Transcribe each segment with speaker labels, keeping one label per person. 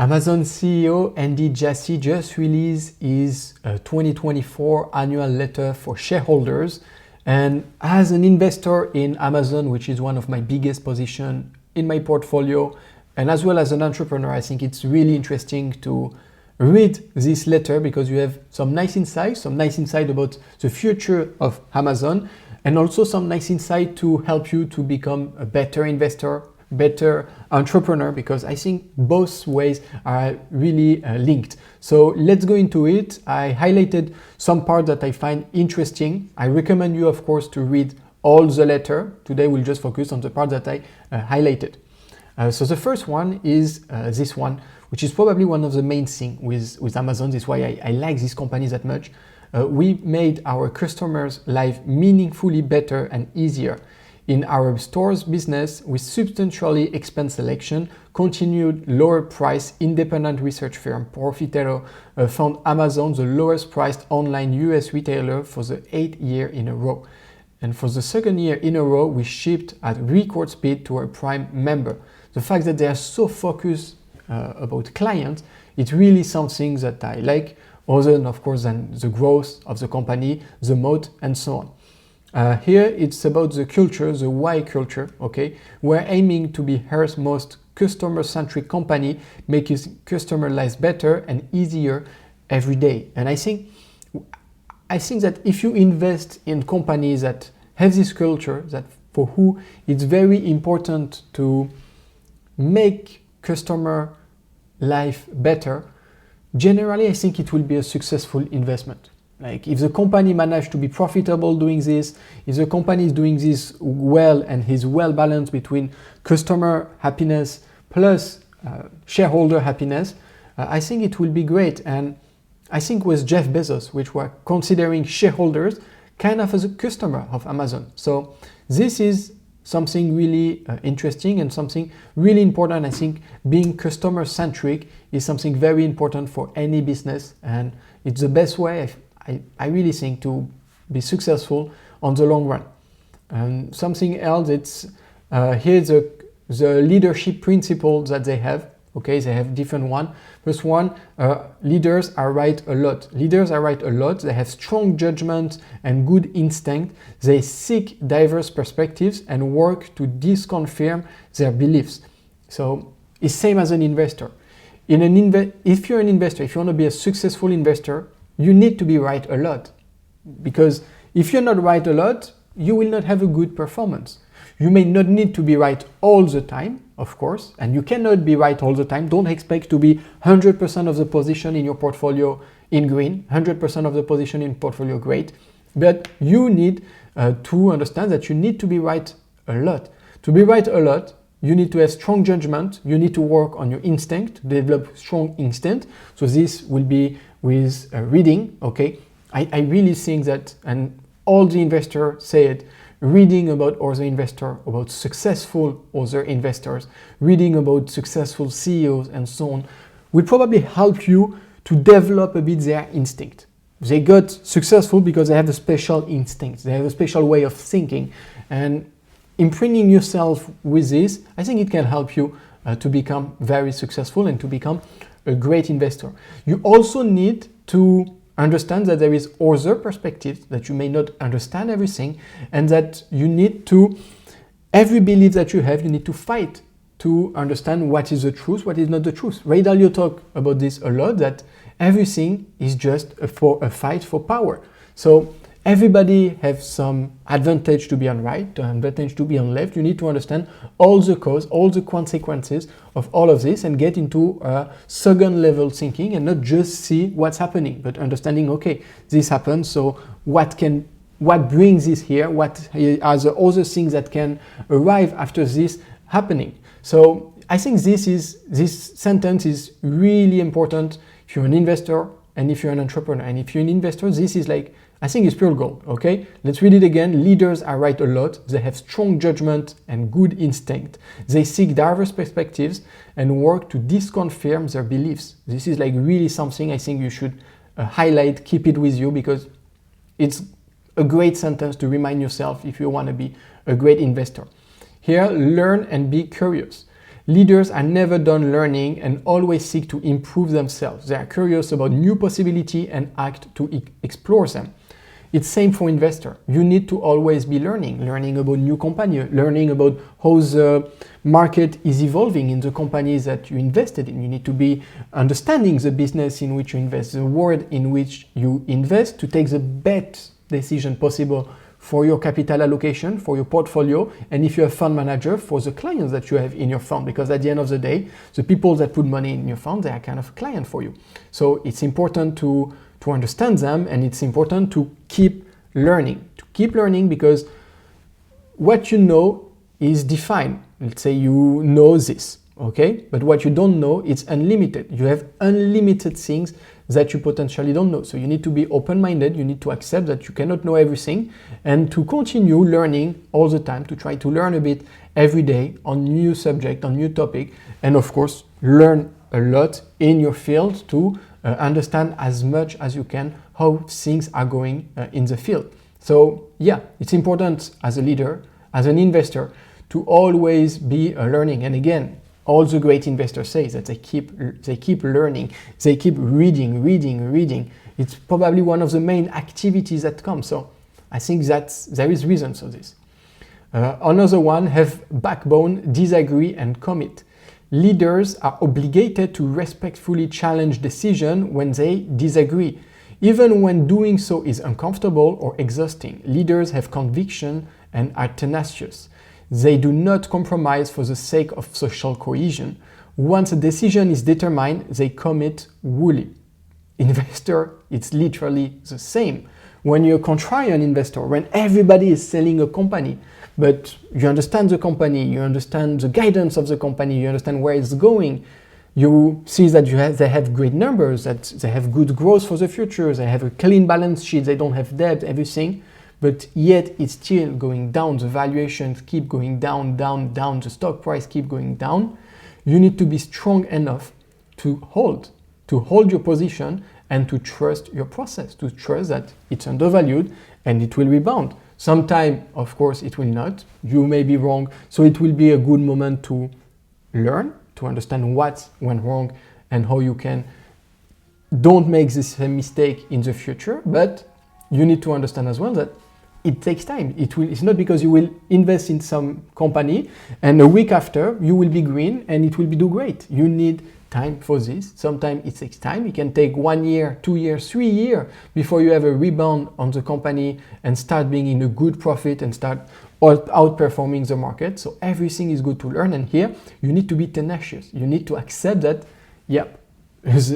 Speaker 1: Amazon CEO Andy Jassy just released his 2024 annual letter for shareholders. And as an investor in Amazon, which is one of my biggest positions in my portfolio, and as well as an entrepreneur, I think it's really interesting to read this letter because you have some nice insights about the future of Amazon, and also some nice insight to help you to become a better investor, better entrepreneur, because I think both ways are really linked. So let's go into it. I highlighted some parts that I find interesting. I recommend you, of course, to read all the letter. Today we'll just focus on the part that I highlighted. So the first one is this one, which is probably one of the main things with Amazon. This is why I like this company that much. We made our customers' life meaningfully better and easier. In our stores business, with substantially expanded selection, continued lower price, independent research firm Profitero found Amazon the lowest priced online US retailer for the 8th year in a row. And for the 2nd year in a row, we shipped at record speed to our Prime member. The fact that they are so focused about clients, it's really something that I like, other than, of course, than the growth of the company, the moat, and so on. Here it's about the culture, the why culture, okay? We're aiming to be Earth's most customer-centric company, making customer lives better and easier every day. And I think that if you invest in companies that have this culture, that for who it's very important to make customer life better, generally I think it will be a successful investment. Like if the company managed to be profitable doing this, if the company is doing this well and is well balanced between customer happiness plus shareholder happiness, I think it will be great. And I think with Jeff Bezos, which we're considering shareholders, kind of as a customer of Amazon. So this is something really interesting and something really important. I think being customer centric is something very important for any business, and it's the best way I really think to be successful on the long run. And something else, it's here's the leadership principles that they have. Okay, they have different one. First one, leaders are right a lot. Leaders are right a lot. They have strong judgment and good instinct. They seek diverse perspectives and work to disconfirm their beliefs. So it's same as an investor. If you're an investor, if you want to be a successful investor, you need to be right a lot. Because if you're not right a lot, you will not have a good performance. You may not need to be right all the time, of course, and you cannot be right all the time. Don't expect to be 100% of the position in your portfolio in green, 100% of the position in portfolio great. But you need to understand that you need to be right a lot. To be right a lot, you need to have strong judgment. You need to work on your instinct, develop strong instinct. So this will be with reading, okay? I really think that, and all the investors say it, reading about other investors, about successful other investors, reading about successful CEOs and so on, will probably help you to develop a bit their instinct. They got successful because they have a special instinct. They have a special way of thinking. And imprinting yourself with this, I think it can help you to become very successful and to become a great investor. You also need to understand that there is other perspectives, that you may not understand everything, and that you need to, every belief that you have, you need to fight to understand what is the truth, what is not the truth. Ray Dalio talked about this a lot, that everything is just a fight for power. So everybody has some advantage to be on right, advantage to be on left. You need to understand all the cause, all the consequences of all of this and get into a second level thinking and not just see what's happening, but understanding, okay, this happened, so what brings this here? What are the other things that can arrive after this happening? So I think this sentence is really important if you're an investor and if you're an entrepreneur. And if you're an investor, this is like, I think it's pure gold, okay? Let's read it again. Leaders are right a lot. They have strong judgment and good instinct. They seek diverse perspectives and work to disconfirm their beliefs. This is like really something I think you should highlight, keep it with you, because it's a great sentence to remind yourself if you want to be a great investor. Here, learn and be curious. Leaders are never done learning and always seek to improve themselves. They are curious about new possibilities and act to explore them. It's same for investor. You need to always be learning about new company, learning about how the market is evolving in the companies that you invested in. You need to be understanding the business in which you invest, the world in which you invest to take the best decision possible for your capital allocation, for your portfolio, and if you're a fund manager, for the clients that you have in your fund. Because at the end of the day, the people that put money in your fund, they are kind of a client for you. So it's important to understand them, and it's important to keep learning. Because what you know is defined. Let's say you know this, okay? But what you don't know, it's unlimited. You have unlimited things that you potentially don't know. So you need to be open-minded. You need to accept that you cannot know everything and to continue learning all the time, to try to learn a bit every day on new subject, on new topic, and of course, learn a lot in your field to understand as much as you can how things are going in the field. So yeah, it's important as a leader, as an investor, to always be learning. And again, all the great investors say that they keep learning, they keep reading. It's probably one of the main activities that come. So I think that there is reasons for this. Another one, have backbone, disagree, and commit. Leaders are obligated to respectfully challenge decisions when they disagree. Even when doing so is uncomfortable or exhausting, leaders have conviction and are tenacious. They do not compromise for the sake of social cohesion. Once a decision is determined, they commit wholly. Investor, it's literally the same. When you're a contrarian investor, when everybody is selling a company, but you understand the company, you understand the guidance of the company, you understand where it's going, you see that they have great numbers, that they have good growth for the future, they have a clean balance sheet, they don't have debt, everything, but yet it's still going down, the valuations keep going down, the stock price keep going down. You need to be strong enough to hold your position and to trust your process, to trust that it's undervalued and it will rebound. Sometime, of course, it will not. You may be wrong. So it will be a good moment to learn, to understand what went wrong and how you don't make this mistake in the future. But you need to understand as well that it takes time. It's not because you will invest in some company and a week after you will be green and it will do great. You need time for this. Sometimes it takes time. It can take 1 year, 2 years, 3 years before you have a rebound on the company and start being in a good profit and start outperforming the market. So everything is good to learn. And here you need to be tenacious. You need to accept that, yep,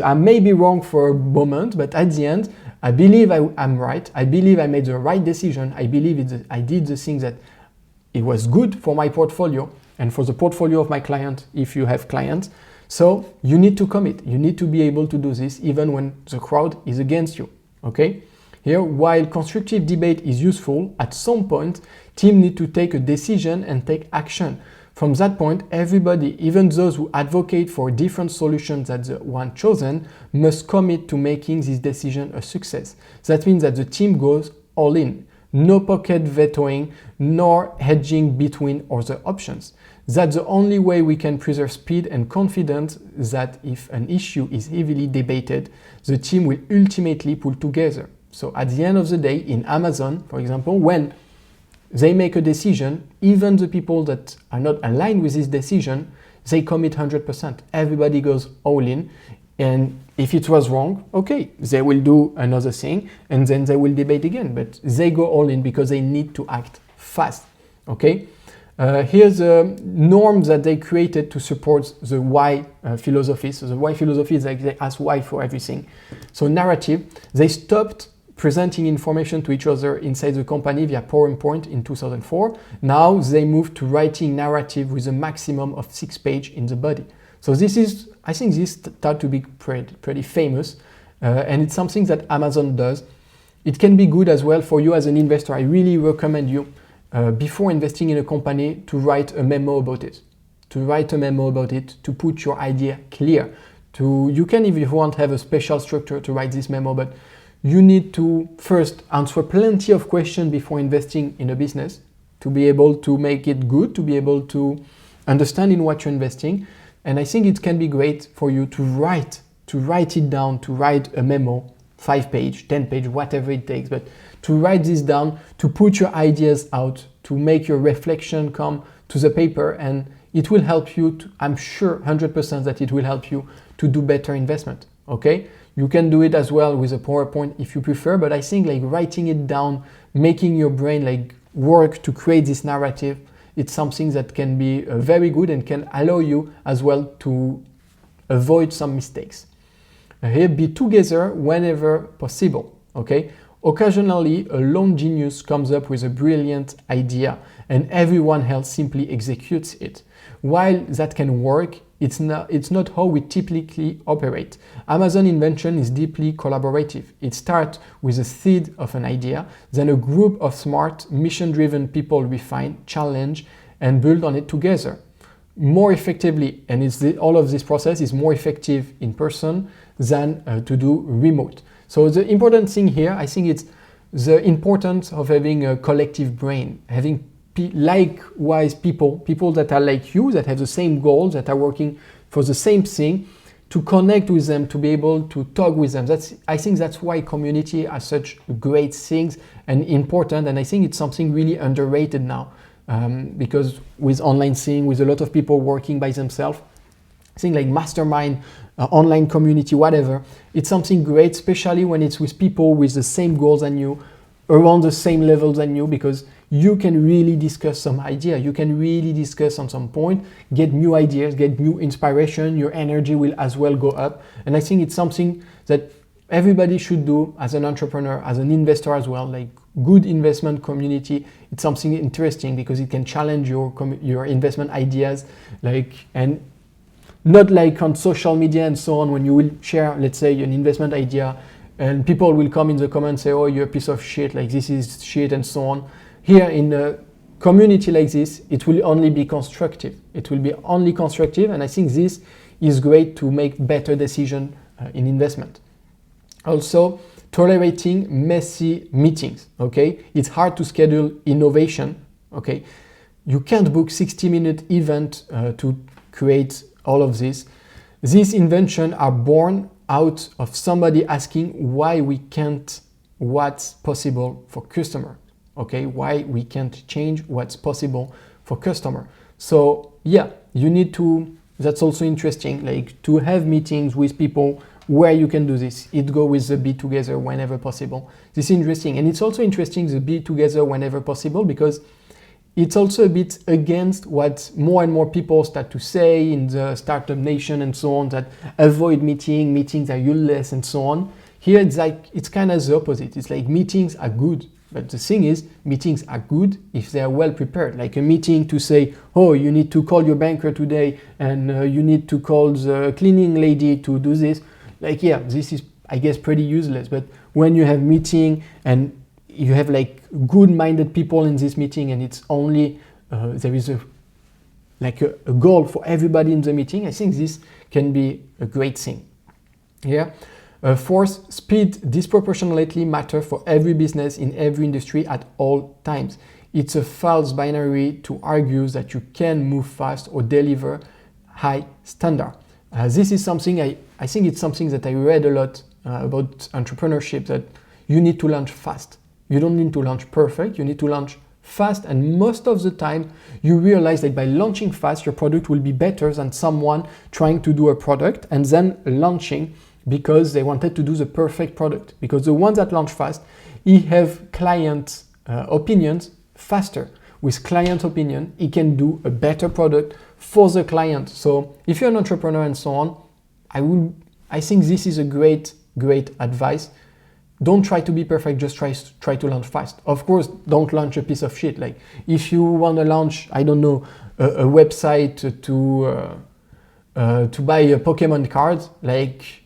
Speaker 1: I may be wrong for a moment, but at the end, I believe I'm right. I believe I made the right decision. I believe I did the thing that it was good for my portfolio and for the portfolio of my client, if you have clients. So you need to commit. You need to be able to do this even when the crowd is against you, okay? Here, while constructive debate is useful, at some point, teams need to take a decision and take action. From that point, everybody, even those who advocate for different solutions than the one chosen, must commit to making this decision a success. That means that the team goes all in. No pocket vetoing, nor hedging between other options. That's the only way we can preserve speed and confidence that if an issue is heavily debated, the team will ultimately pull together. So at the end of the day, in Amazon, for example, when they make a decision, even the people that are not aligned with this decision, they commit 100%. Everybody goes all in. And if it was wrong, okay, they will do another thing and then they will debate again. But they go all in because they need to act fast, okay? Here's the norms that they created to support the why philosophy. So the why philosophy is like they ask why for everything. So narrative, they stopped presenting information to each other inside the company via PowerPoint in 2004. Now they moved to writing narrative with a maximum of 6 pages in the body. So this is, I think this started to be pretty famous and it's something that Amazon does. It can be good as well for you as an investor. I really recommend you before investing in a company to write a memo about it. To put your idea clear. You can, if you want, have a special structure to write this memo, but you need to first answer plenty of questions before investing in a business to be able to make it good, to be able to understanding what you're investing. And I think it can be great for you to write it down, to write a memo, 5-page, 10-page, whatever it takes, but to write this down, to put your ideas out, to make your reflection come to the paper, and it will help you to, I'm sure 100% that it will help you to do better investment, okay? You can do it as well with a PowerPoint if you prefer, but I think like writing it down, making your brain like work to create this narrative, it's something that can be very good and can allow you as well to avoid some mistakes. Here, be together whenever possible, okay? Occasionally, a lone genius comes up with a brilliant idea and everyone else simply executes it. While that can work, it's not how we typically operate. Amazon invention is deeply collaborative. It starts with a seed of an idea, then a group of smart, mission-driven people refine, challenge, and build on it together. More effectively, and all of this process is more effective in person than to do remote. So the important thing here, I think it's the importance of having a collective brain, having likewise people that are like you, that have the same goals, that are working for the same thing, to connect with them, to be able to talk with them. I think that's why community are such great things and important, and I think it's something really underrated now, because with online thing, with a lot of people working by themselves, I think like mastermind, online community, whatever, it's something great, especially when it's with people with the same goals than you, around the same level than you, because you can really discuss some idea. You can really discuss on some point, get new ideas, get new inspiration. Your energy will as well go up. And I think it's something that everybody should do as an entrepreneur, as an investor as well. Like good investment community, it's something interesting because it can challenge your investment ideas, and not like on social media and so on, when you will share, let's say, an investment idea and people will come in the comments say, oh, you're a piece of shit, like this is shit and so on. Here in a community like this, it will only be constructive. It will be only constructive, and I think this is great to make better decisions in investment. Also, tolerating messy meetings, okay? It's hard to schedule innovation, okay? You can't book 60-minute event to create all of this. These inventions are born out of somebody asking why we can't, what's possible for customer, okay? Why we can't change what's possible for customer. So yeah, you need to, that's also interesting, like to have meetings with people where you can do this. It go with the be together whenever possible. This is interesting. And it's also interesting, the be together whenever possible, because it's also a bit against what more and more people start to say in the startup nation and so on, that avoid meetings are useless and so on. Here it's like, it's kind of the opposite. It's like meetings are good. But the thing is, meetings are good if they are well prepared. Like a meeting to say, oh, you need to call your banker today and you need to call the cleaning lady to do this. Like, yeah, this is, I guess, pretty useless. But when you have meeting and you have like good-minded people in this meeting and it's only, there is a goal for everybody in the meeting, I think this can be a great thing. Yeah. Fourth, speed disproportionately matters for every business in every industry at all times. It's a false binary to argue that you can move fast or deliver high standard. This is something, I think it's something that I read a lot about entrepreneurship, that you need to launch fast. You don't need to launch perfect, you need to launch fast, and most of the time you realize that by launching fast, your product will be better than someone trying to do a product and then launching because they wanted to do the perfect product. Because the ones that launch fast, he have client opinions faster. With client opinion, he can do a better product for the client. So if you're an entrepreneur and so on, I think this is a great advice. Don't try to be perfect, just try to launch fast. Of course, don't launch a piece of shit. Like if you want to launch, I don't know, a website to buy a Pokemon card, like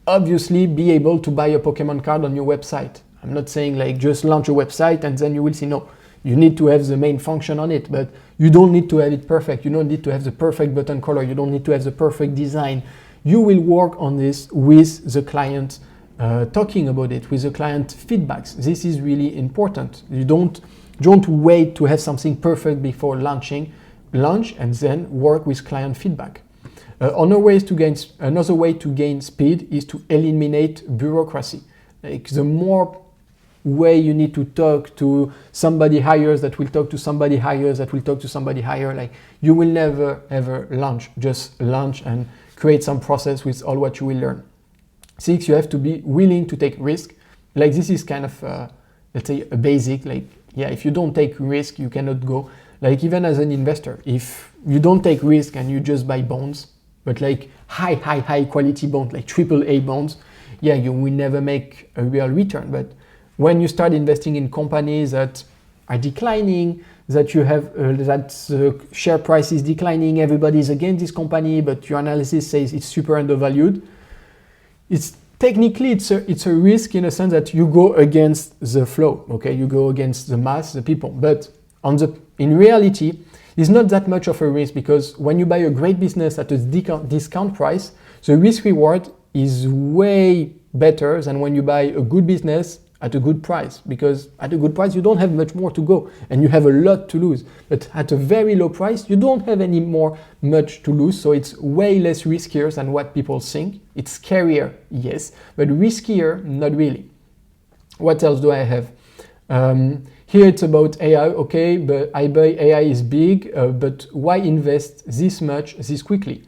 Speaker 1: obviously be able to buy a Pokemon card on your website. I'm not saying like just launch a website and then you will see. No, you need to have the main function on it, but you don't need to have it perfect. You don't need to have the perfect button color. You don't need to have the perfect design. You will work on this with the client, talking about it, with the client feedbacks. This is really important. You don't wait to have something perfect before launching. launch and then work with client feedback. Another way to gain speed is to eliminate bureaucracy. Like the more way you need to talk to somebody higher that will talk to somebody higher that will talk to somebody higher, like you will never ever launch. Just launch and create some process with all what you will learn. 6, you have to be willing to take risk. Like this is kind of let's say a basic, like yeah, if you don't take risk you cannot go. Like even as an investor, if you don't take risk and you just buy bonds, but like high quality bonds, like AAA bonds, yeah, you will never make a real return. But when you start investing in companies that are declining, that you have that the share price is declining, everybody's against this company, but your analysis says it's super undervalued, it's technically it's a risk in a sense that you go against the flow, okay? You go against the mass, the people. But in reality, it's not that much of a risk, because when you buy a great business at a discount price, the risk reward is way better than when you buy a good business at a good price, because at a good price you don't have much more to go and you have a lot to lose. But at a very low price you don't have any more much to lose, so it's way less riskier than what people think. It's scarier, yes, but riskier, not really. What else do I have? Here it's about AI, okay, but I buy AI is big, but why invest this much this quickly?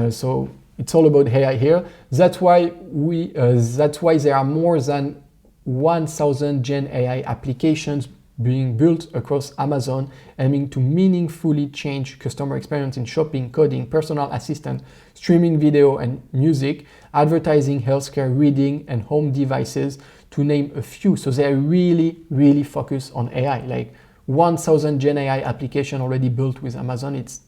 Speaker 1: So it's all about AI here. That's why there are more than 1,000 GenAI applications being built across Amazon, aiming to meaningfully change customer experience in shopping, coding, personal assistant, streaming video and music, advertising, healthcare, reading, and home devices, to name a few. So they're really focused on AI. Like 1,000 GenAI application already built with Amazon. It's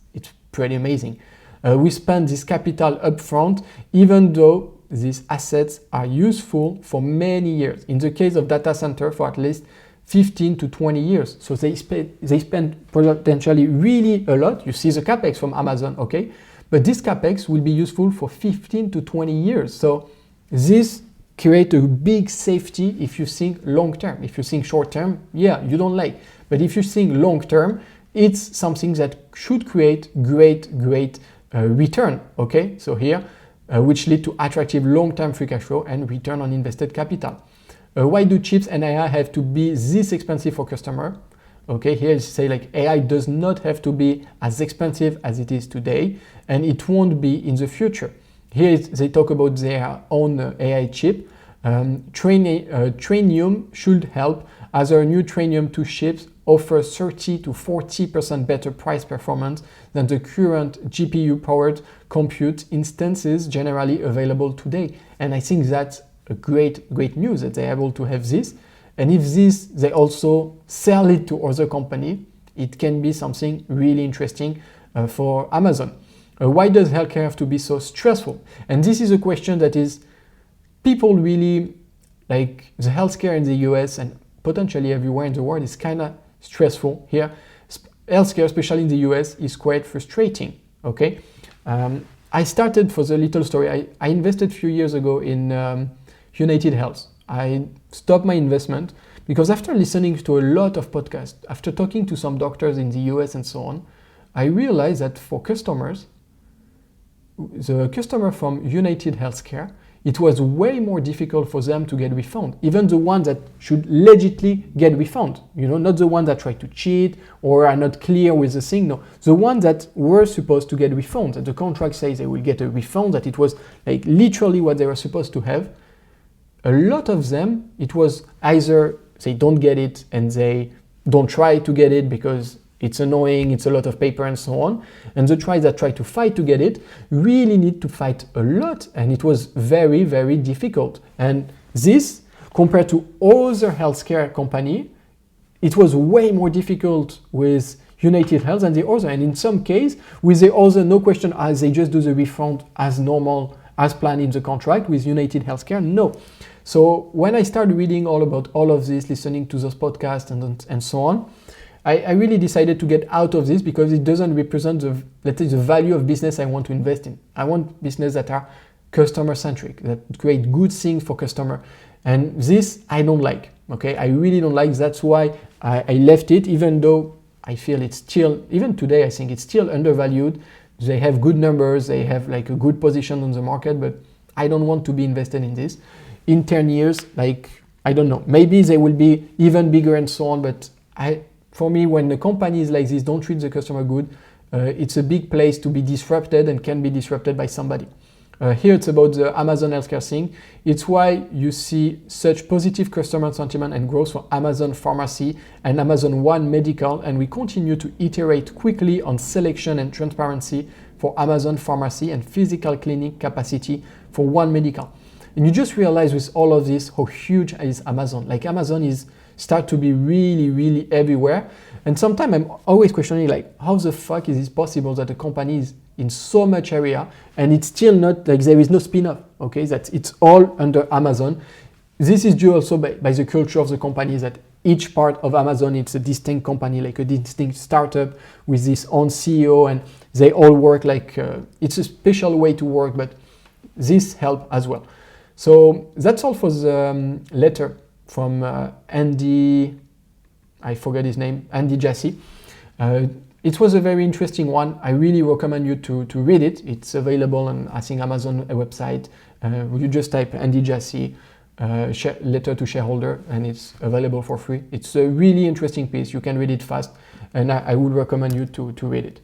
Speaker 1: pretty amazing. We spend this capital upfront, even though these assets are useful for many years. In the case of data center, for at least 15 to 20 years. So they spend potentially really a lot. You see the capex from Amazon, okay? But this capex will be useful for 15 to 20 years. So this creates a big safety if you think long term. If you think short term, yeah, you don't like. But if you think long term, it's something that should create great return, okay? So here, which lead to attractive long-term free cash flow and return on invested capital. Why do chips and AI have to be this expensive for customer? Okay, here you say like AI does not have to be as expensive as it is today, and it won't be in the future. Here they talk about their own AI chip. Trenium should help, as our new Trenium 2 chips offer 30 to 40% better price performance than the current GPU-powered compute instances generally available today. And I think that's a great news that they're able to have this. And if they also sell it to other companies, it can be something really interesting for Amazon. Why does healthcare have to be so stressful? And this is a question that is people really like. The healthcare in the US and potentially everywhere in the world is kind of stressful. Here, healthcare, especially in the US, is quite frustrating. Okay, I started, for the little story, I invested a few years ago in United Health. I stopped my investment because after listening to a lot of podcasts, after talking to some doctors in the US and so on, I realized that for customers, the customer from United Healthcare, it was way more difficult for them to get refund. Even the ones that should legitimately get refund, not the ones that try to cheat or are not clear with the thing. No, the ones that were supposed to get refund, that the contract says they will get a refund, that it was like literally what they were supposed to have. A lot of them, it was either they don't get it and they don't try to get it because it's annoying, it's a lot of paper and so on. And the tries that try to fight to get it really need to fight a lot. And it was very difficult. And this, compared to other healthcare company, it was way more difficult with United Health than the other. And in some case, with the other, no question, as they just do the refund as normal, as planned in the contract. With United Healthcare, no. So when I started reading all about all of this, listening to those podcasts and so on, I really decided to get out of this because it doesn't represent the value of business I want to invest in. I want business that are customer centric, that create good things for customer. And this I don't like, okay? I really don't like. That's why I left it, even though I feel it's still, even today, I think it's still undervalued. They have good numbers, they have like a good position on the market, but I don't want to be invested in this. In 10 years, like, I don't know, maybe they will be even bigger and so on, but for me, when the company is like this, don't treat the customer good, it's a big place to be disrupted and can be disrupted by somebody. Here it's about the Amazon healthcare thing. It's why you see such positive customer sentiment and growth for Amazon Pharmacy and Amazon One Medical, and we continue to iterate quickly on selection and transparency for Amazon Pharmacy and physical clinic capacity for One Medical. And you just realize with all of this how huge is Amazon. Like Amazon is start to be really, really everywhere. And sometimes I'm always questioning, like, how the fuck is it possible that a company is in so much area and it's still not, like, there is no spin-off, okay? That it's all under Amazon. This is due also by the culture of the company, that each part of Amazon, it's a distinct company, like a distinct startup with this own CEO, and they all work like, it's a special way to work, but this helps as well. So that's all for the letter from Andy, I forgot his name, Andy Jassy. It was a very interesting one. I really recommend you to read it. It's available on, I think, Amazon website. You just type Andy Jassy, letter to shareholder, and it's available for free. It's a really interesting piece. You can read it fast, and I would recommend you to read it.